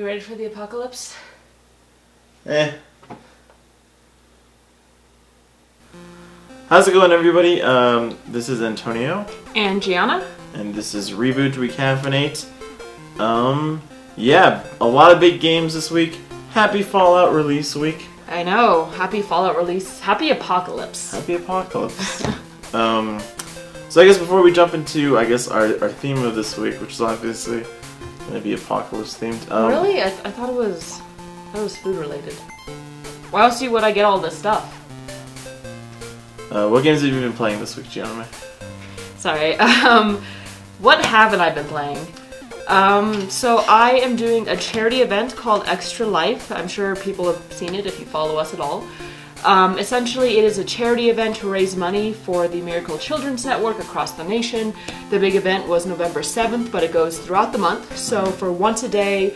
you ready for the apocalypse? How's it going, everybody? This is Antonio. And Gianna. And this is Reboot, Recaffeinate. Yeah, a lot of big games this week. Happy Fallout release week. I know. Happy Fallout release. Happy apocalypse. Happy apocalypse. So I guess before we jump into, our theme of this week, which is obviously going to be apocalypse themed. Really? I thought it was food related. Why else would I get all this stuff? What games have you been playing this week, Gianna? Sorry. What haven't I been playing? So I am doing a charity event called Extra Life. I'm sure people have seen it if you follow us at all. Essentially, it is a charity event to raise money for the Miracle Children's Network across the nation. The big event was November 7th, but it goes throughout the month. So for once a day,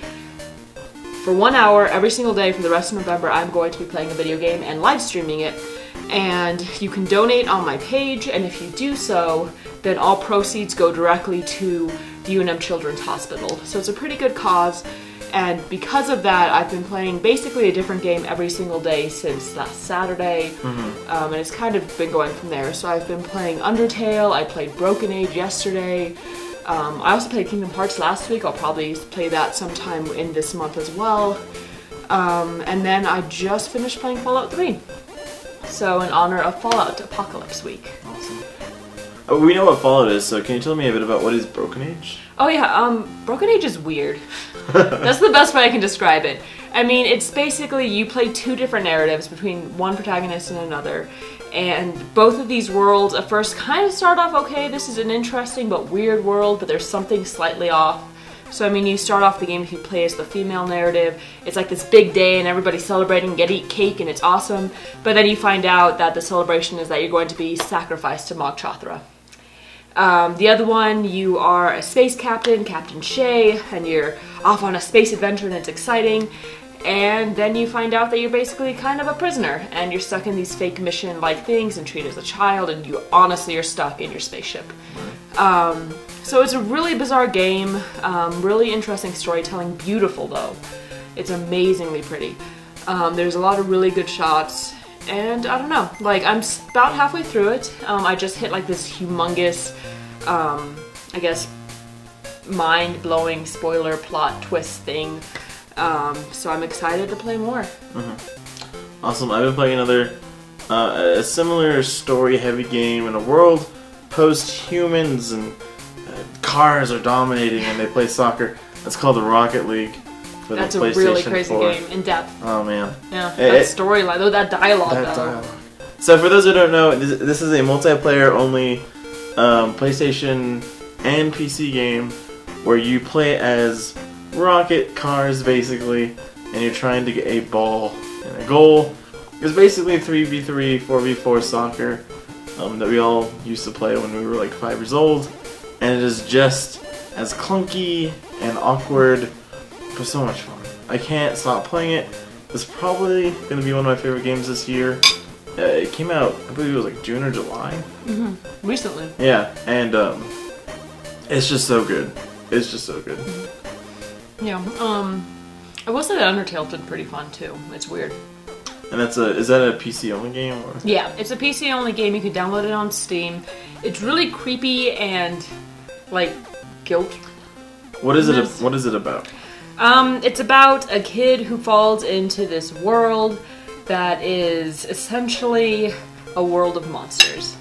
for 1 hour, every single day for the rest of November, I'm going to be playing a video game and live streaming it. And you can donate on my page, and if you do so, then all proceeds go directly to the UNM Children's Hospital. So it's a pretty good cause. And because of that, I've been playing basically a different game every single day since last Saturday. And it's kind of been going from there. So I've been playing Undertale, I played Broken Age yesterday. I also played Kingdom Hearts last week. I'll probably play that sometime in this month as well. And then I just finished playing Fallout 3. So in honor of Fallout Apocalypse Week. Awesome. We know what Fallout is, so can you tell me a bit about what is Broken Age? Oh yeah, Broken Age is weird. That's the best way I can describe it. I mean, it's basically you play two different narratives between one protagonist and another, and both of these worlds at first kind of start off okay, this is an interesting but weird world, but there's something slightly off. So I mean, you start off the game if you play as the female narrative, it's like this big day and everybody's celebrating, get to eat cake and it's awesome, but then you find out that the celebration is that you're going to be sacrificed to Mog Chothra. The other one, you are a space captain, Captain Shay, and you're off on a space adventure and it's exciting. And then you find out that you're basically kind of a prisoner and you're stuck in these fake mission-like things and treated as a child, and you honestly are stuck in your spaceship. So it's a really bizarre game, really interesting storytelling, beautiful though. It's amazingly pretty. There's a lot of really good shots. And I don't know, like I'm about halfway through it. I just hit like this humongous, I guess, mind-blowing spoiler plot twist thing. So I'm excited to play more. Awesome. I've been playing another, a similar story-heavy game in a world post-humans and cars are dominating and they play soccer. It's called the Rocket League. That's a really crazy game, in depth. Oh man. Yeah, that storyline, though, that dialogue though. So for those who don't know, this is a multiplayer only PlayStation and PC game where you play as rocket cars basically, and you're trying to get a ball and a goal. It's basically 3v3, 4v4 soccer that we all used to play when we were like 5 years old, and it is just as clunky and awkward. But so much fun. I can't stop playing it. It's probably going to be one of my favorite games this year. It came out, I believe it was like June or July. Recently. Yeah, and it's just so good. It's just so good. Yeah, I will say that Undertale's been pretty fun too. It's weird. And is that a PC only game? Or? Yeah, it's a PC only game. You can download it on Steam. It's really creepy and like guilt. What is it about? It's about a kid who falls into this world that is essentially a world of monsters.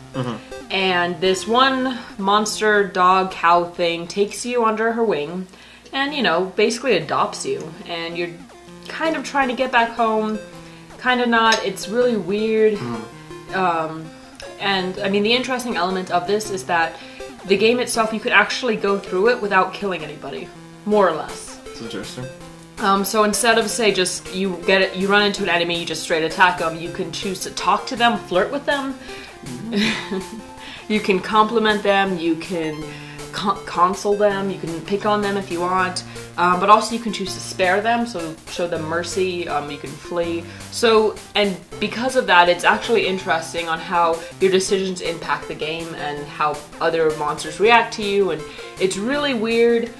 And this one monster dog cow thing takes you under her wing and, you know, basically adopts you. And you're kind of trying to get back home, kind of not. It's really weird. And, I mean, the interesting element of this is that the game itself, you could actually go through it without killing anybody, more or less. That's interesting. So instead of, say, just you run into an enemy, you just straight attack them, you can choose to talk to them, flirt with them. You can compliment them, you can console them, you can pick on them if you want, but also you can choose to spare them, so show them mercy, you can flee. So, and because of that, it's actually interesting on how your decisions impact the game and how other monsters react to you, and it's really weird.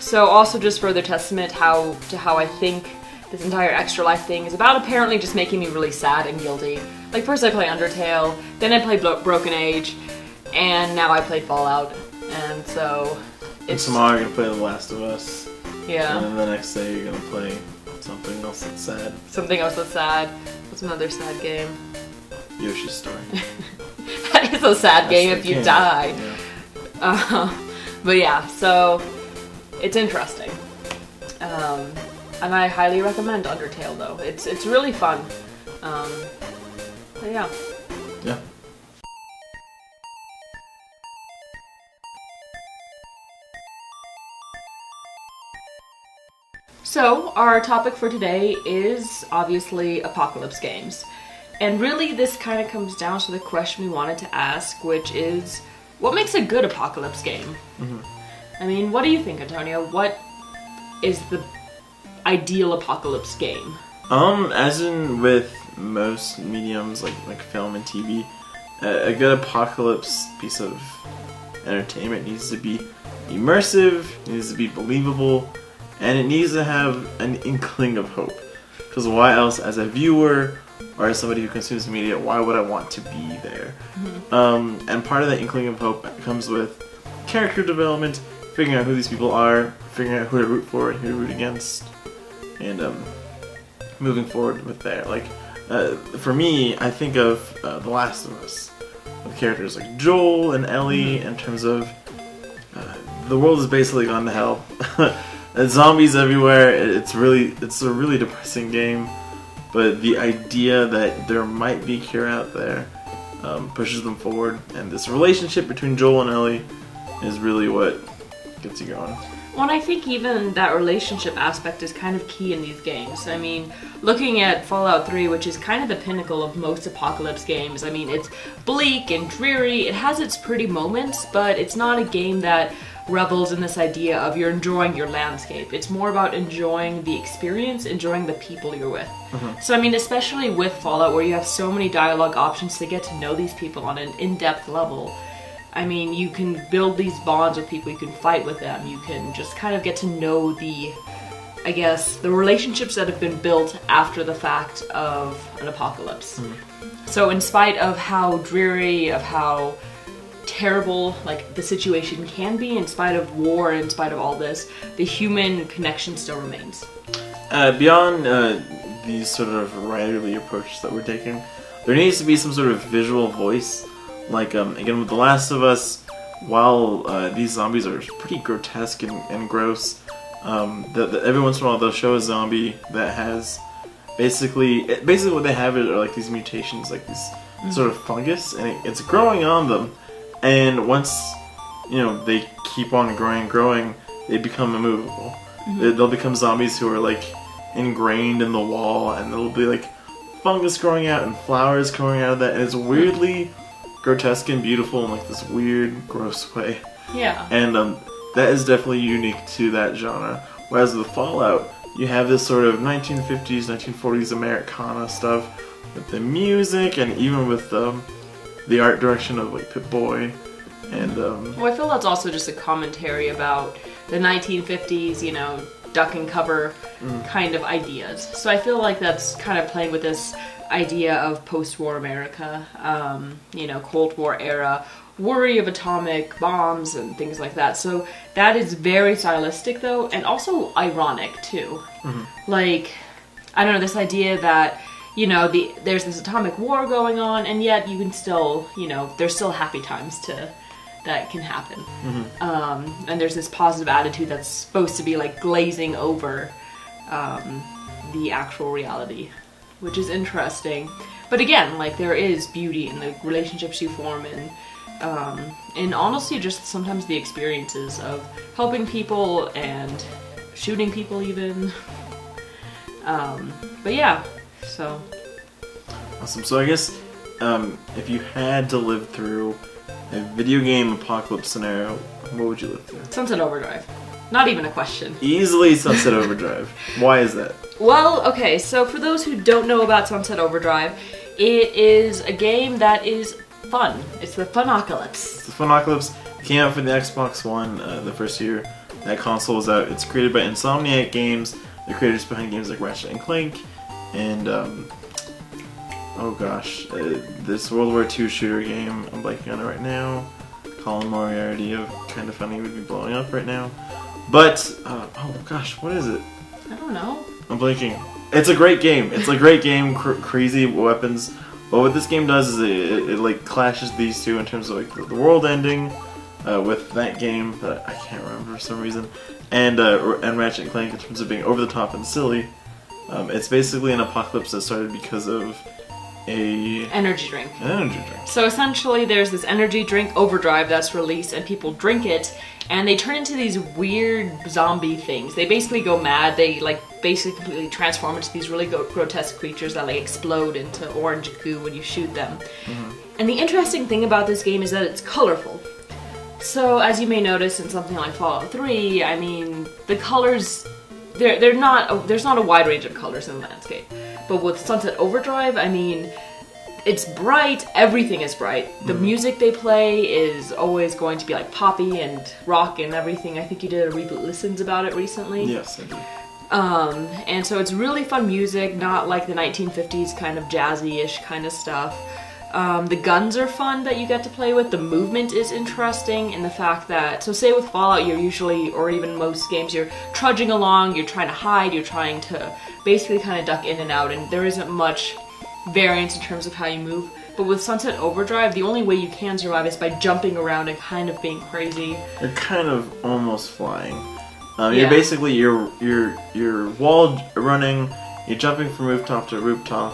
So also just further testament to how I think this entire Extra Life thing is about apparently just making me really sad and guilty. Like first I play Undertale, then I played Broken Age, and now I played Fallout, and so it's... And tomorrow you're gonna play The Last of Us. Yeah. And then the next day you're gonna play something else that's sad. Something else that's sad. What's another sad game? Yoshi's Story. That is a sad game if you die. Yeah. But yeah, so it's interesting. And I highly recommend Undertale though. It's really fun. But yeah. Yeah. So, our topic for today is obviously apocalypse games. And really this kind of comes down to the question we wanted to ask, which is, what makes a good apocalypse game? Mm-hmm. I mean, what do you think, Antonio? What is the ideal apocalypse game? As in with most mediums like film and TV, a good apocalypse piece of entertainment needs to be immersive, needs to be believable, and it needs to have an inkling of hope. Because why else, as a viewer or as somebody who consumes media, why would I want to be there? Mm-hmm. And part of that inkling of hope comes with character development, figuring out who these people are, figuring out who to root for and who to root against, and moving forward with there. Like, for me, I think of The Last of Us, with characters like Joel and Ellie, in terms of the world has basically gone to hell. There's zombies everywhere. It's a really depressing game, but the idea that there might be a cure out there pushes them forward, and this relationship between Joel and Ellie is really what gets you going. Well, and I think even that relationship aspect is kind of key in these games. I mean, looking at Fallout 3, which is kind of the pinnacle of most apocalypse games, I mean, it's bleak and dreary, it has its pretty moments, but it's not a game that revels in this idea of you're enjoying your landscape. It's more about enjoying the experience, enjoying the people you're with. Mm-hmm. So I mean, especially with Fallout, where you have so many dialogue options to get to know these people on an in-depth level. I mean, you can build these bonds with people, you can fight with them, you can just kind of get to know the relationships that have been built after the fact of an apocalypse. Mm-hmm. So in spite of how dreary, of how terrible like the situation can be, in spite of war, in spite of all this, the human connection still remains. Beyond these sort of writerly approaches that we're taking, there needs to be some sort of visual voice. Like again with The Last of Us, while these zombies are pretty grotesque and gross, every once in a while they'll show a zombie that has basically what they have are like these mutations, like this sort of fungus, and it's growing on them. And once, they keep on growing, they become immovable. Mm-hmm. They'll become zombies who are, like, ingrained in the wall, and there'll be, like, fungus growing out and flowers growing out of that, and it's weirdly grotesque and beautiful in, like, this weird, gross way. Yeah. And that is definitely unique to that genre. Whereas with Fallout, you have this sort of 1950s, 1940s Americana stuff with the music, and even with the art direction of like Pip-Boy, and well, I feel that's also just a commentary about the 1950s, duck and cover kind of ideas. So I feel like that's kind of playing with this idea of post-war America, Cold War era, worry of atomic bombs and things like that. So that is very stylistic though, and also ironic too. Mm-hmm. Like, I don't know, this idea that there's this atomic war going on, and yet you can still, there's still happy times that can happen. Mm-hmm. And there's this positive attitude that's supposed to be like glazing over the actual reality, which is interesting. But again, like, there is beauty in the relationships you form, and honestly just sometimes the experiences of helping people and shooting people even. But yeah. So awesome. So I guess if you had to live through a video game apocalypse scenario, what would you live through? Sunset Overdrive. Not even a question. Easily Sunset Overdrive. Why is that? Well, okay, so for those who don't know about Sunset Overdrive, it is a game that is fun. It's the Funocalypse. It's the Funocalypse. It came out for the Xbox One the first year that console was out. It's created by Insomniac Games, the creators behind games like Ratchet and Clank, and oh gosh, this World War II shooter game. I'm blanking on it right now. Colin Moriarty of Kinda Funny would be blowing up right now. But oh gosh, what is it? I don't know. I'm blanking. It's a great game. It's a great game. Crazy weapons. But what this game does is it like clashes these two in terms of like the world ending with that game that I can't remember for some reason, and Ratchet and Clank in terms of being over the top and silly. It's basically an apocalypse that started because of an energy drink. So essentially, there's this energy drink, Overdrive, that's released, and people drink it, and they turn into these weird zombie things. They basically go mad. They like basically completely transform into these really grotesque creatures that like explode into orange goo when you shoot them. And the interesting thing about this game is that it's colorful. So as you may notice in something like Fallout 3, I mean, the colors, there's not a wide range of colors in the landscape. But with Sunset Overdrive, I mean, it's bright, everything is bright. The music they play is always going to be like poppy and rock and everything. I think you did a Reboot Listens about it recently. Yes, I did. And so it's really fun music, not like the 1950s kind of jazzy-ish kind of stuff. The guns are fun that you get to play with. The movement is interesting in the fact that, so say with Fallout, you're usually, or even most games, you're trudging along, you're trying to hide, you're trying to basically kind of duck in and out, and there isn't much variance in terms of how you move. But with Sunset Overdrive, the only way you can survive is by jumping around and kind of being crazy. You're kind of almost flying. You're basically, you're wall running, you're jumping from rooftop to rooftop.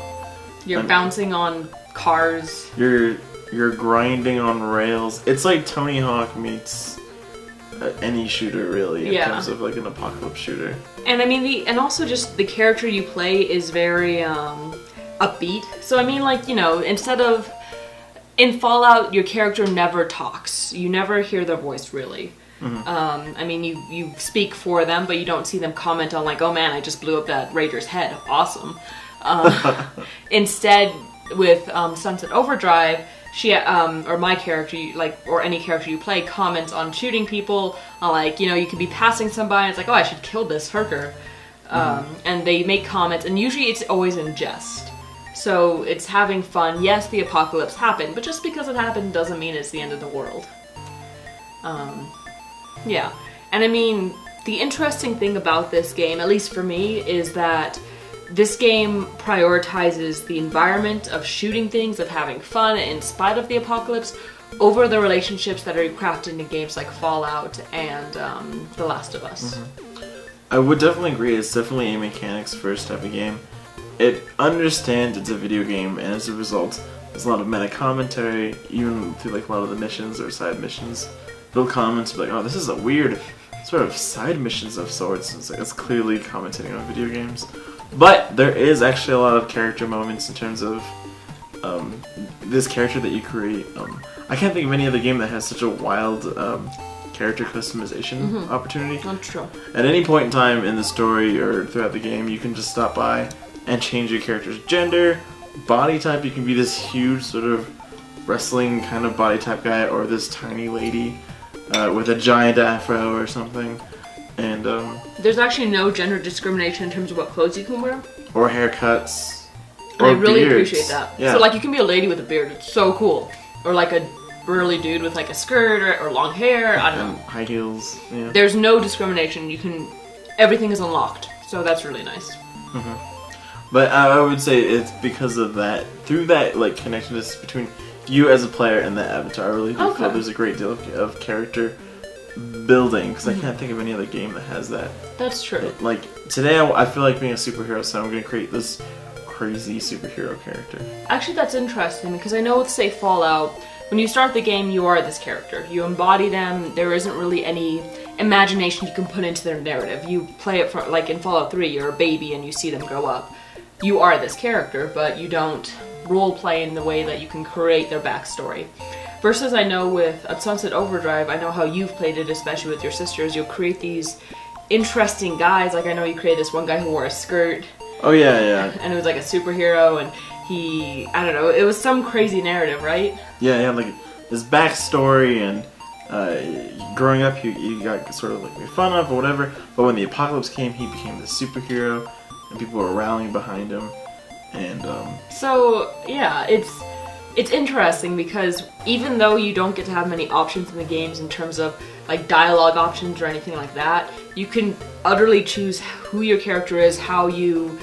You're bouncing on cars. You're grinding on rails. It's like Tony Hawk meets any shooter, really, in terms of like an apocalypse shooter. And I mean, and also just the character you play is very upbeat. So I mean, like, you know, instead of in Fallout, your character never talks. You never hear their voice really. I mean, you speak for them, but you don't see them comment on like, oh man, I just blew up that raider's head. Awesome. Instead, with Sunset Overdrive, she or my character, or any character you play, comments on shooting people. Like, you know, you could be passing somebody, and it's like, oh, I should kill this hooker. And they make comments, and usually it's always in jest. So it's having fun. Yes, the apocalypse happened, but just because it happened doesn't mean it's the end of the world. Yeah, and I mean, the interesting thing about this game, at least for me, is that this game prioritizes the environment of shooting things, of having fun in spite of the apocalypse, over the relationships that are crafted in games like Fallout and The Last of Us. I would definitely agree. It's definitely a mechanics first type of game. It understands it's a video game, and as a result, there's a lot of meta commentary, even through like a lot of the missions or side missions. Little comments like, oh, this is a weird sort of side missions of sorts. It's like, it's clearly commentating on video games. But there is actually a lot of character moments in terms of this character that you create. I can't think of any other game that has such a wild character customization opportunity. That's true. At any point in time in the story or throughout the game, you can just stop by and change your character's gender, body type. You can be this huge sort of wrestling kind of body type guy, or this tiny lady with a giant afro or something. And there's actually no gender discrimination in terms of what clothes you can wear. Or haircuts. Or I really beards. appreciate that. Yeah. So like you can be a lady with a beard, it's so cool. Or like a burly dude with like a skirt or long hair, I don't know. High heels, yeah. There's no discrimination, everything is unlocked. So that's really nice. But I would say it's because of that, through that like connectedness between you as a player and the avatar, I really do feel there's a great deal of character building, because I can't think of any other game that has that. That's true. Like, today I feel like being a superhero, so I'm going to create this crazy superhero character. Actually, that's interesting, because I know with, say, Fallout, when you start the game, you are this character. You embody them, there isn't really any imagination you can put into their narrative. You play it for, like in Fallout 3, you're a baby and you see them grow up. You are this character, but you don't role play in the way that you can create their backstory. Versus I know with Sunset Overdrive, I know how you've played it, especially with your sisters, you'll create these interesting guys. Like I know you created this one guy who wore a skirt. Oh yeah. And it was like a superhero, and I don't know, it was some crazy narrative, right? Yeah, like this backstory, and growing up, he got sort of like made fun of or whatever. But when the apocalypse came, he became the superhero, and people were rallying behind him. And so yeah, it's interesting because even though you don't get to have many options in the games in terms of like dialogue options or anything like that, you can utterly choose who your character is, how you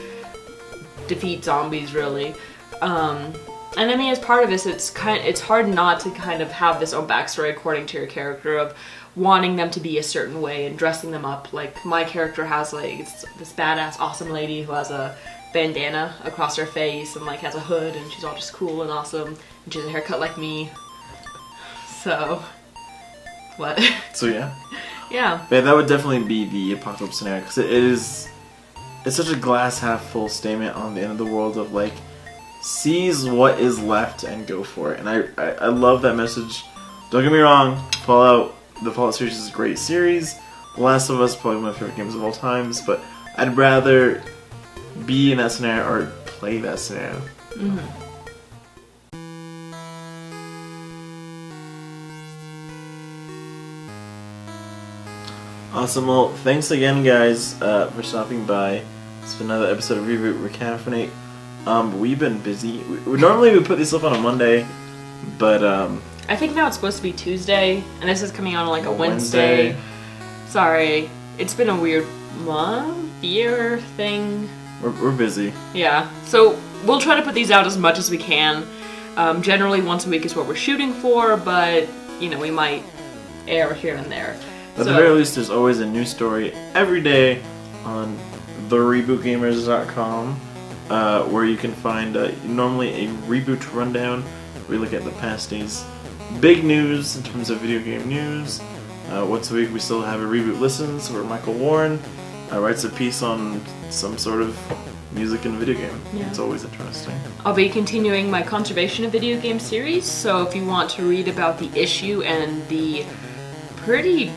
defeat zombies, really. And I mean, as part of this, it's hard not to kind of have this own backstory according to your character of wanting them to be a certain way and dressing them up. Like my character has like this badass, awesome lady who has a bandana across her face and like has a hood, and she's all just cool and awesome, and she has a haircut like me. So, what? So yeah. Yeah. But that would definitely be the apocalypse scenario, because it's such a glass half full statement on the end of the world of like, seize what is left and go for it. And I love that message. Don't get me wrong, the Fallout series is a great series. The Last of Us is probably one of my favorite games of all times, but I'd rather be in that scenario or play that scenario. Mm-hmm. Awesome. Well, thanks again, guys, for stopping by. It's been another episode of Reboot Recaffeinate. We've been busy. Normally we put these up on a Monday, but I think now it's supposed to be Tuesday, and this is coming out on like a Wednesday. Sorry, it's been a weird year thing. We're busy. Yeah, so we'll try to put these out as much as we can. Generally once a week is what we're shooting for, but you know, we might air here and there. At the very least, there's always a new story every day on therebootgamers.com, where you can find normally a reboot rundown where we look at the past day's big news in terms of video game news. Once a week we still have a Reboot Listens where Michael Warren writes a piece on some sort of music and video game. Yeah. It's always interesting. I'll be continuing my conservation of video game series, so if you want to read about the issue and the pretty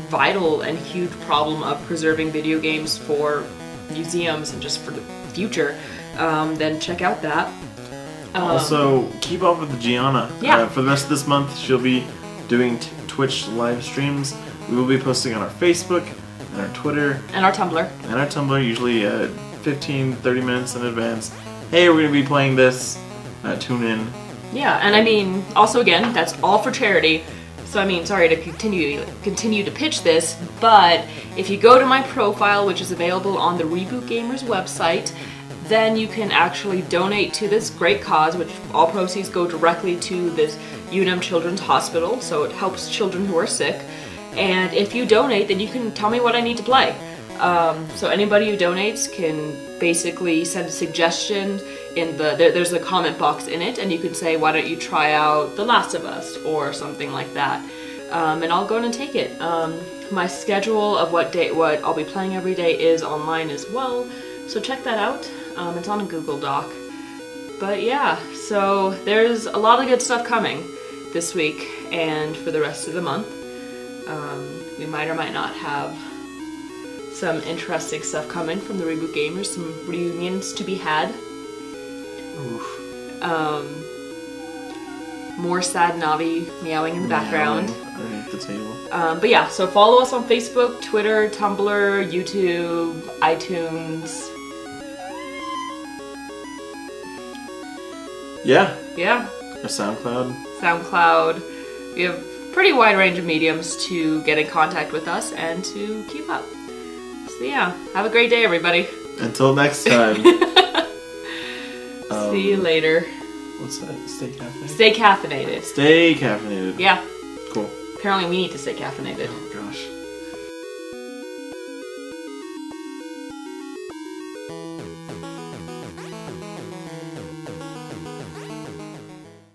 vital and huge problem of preserving video games for museums and just for the future, then check out that. Also, keep up with Gianna. Yeah. For the rest of this month, she'll be doing Twitch live streams. We will be posting on our Facebook and our Twitter. And our Tumblr. Usually 15-30 minutes in advance. Hey, we're going to be playing this. Tune in. Yeah, and I mean, also again, that's all for charity. So I mean, sorry to continue to pitch this, but if you go to my profile, which is available on the Reboot Gamers website, then you can actually donate to this great cause, which all proceeds go directly to this UNM Children's Hospital, so it helps children who are sick. And if you donate, then you can tell me what I need to play. So anybody who donates can basically send a suggestion in there's a comment box in it, and you can say, why don't you try out The Last of Us or something like that, and I'll go in and take it. My schedule of what I'll be playing every day is online as well, so check that out. It's on a Google Doc. But yeah, so there's a lot of good stuff coming this week and for the rest of the month. We might or might not have some interesting stuff coming from the Reboot Gamers, some reunions to be had. Oof. More sad Navi meowing in the background. Underneath the table. But yeah, so follow us on Facebook, Twitter, Tumblr, YouTube, iTunes. Yeah. Yeah. Or SoundCloud. We have a pretty wide range of mediums to get in contact with us and to keep up. So yeah, have a great day, everybody. Until next time. See you later. What's that? Stay caffeinated? Stay caffeinated. Stay caffeinated. Yeah. Cool. Apparently we need to stay caffeinated. Oh gosh.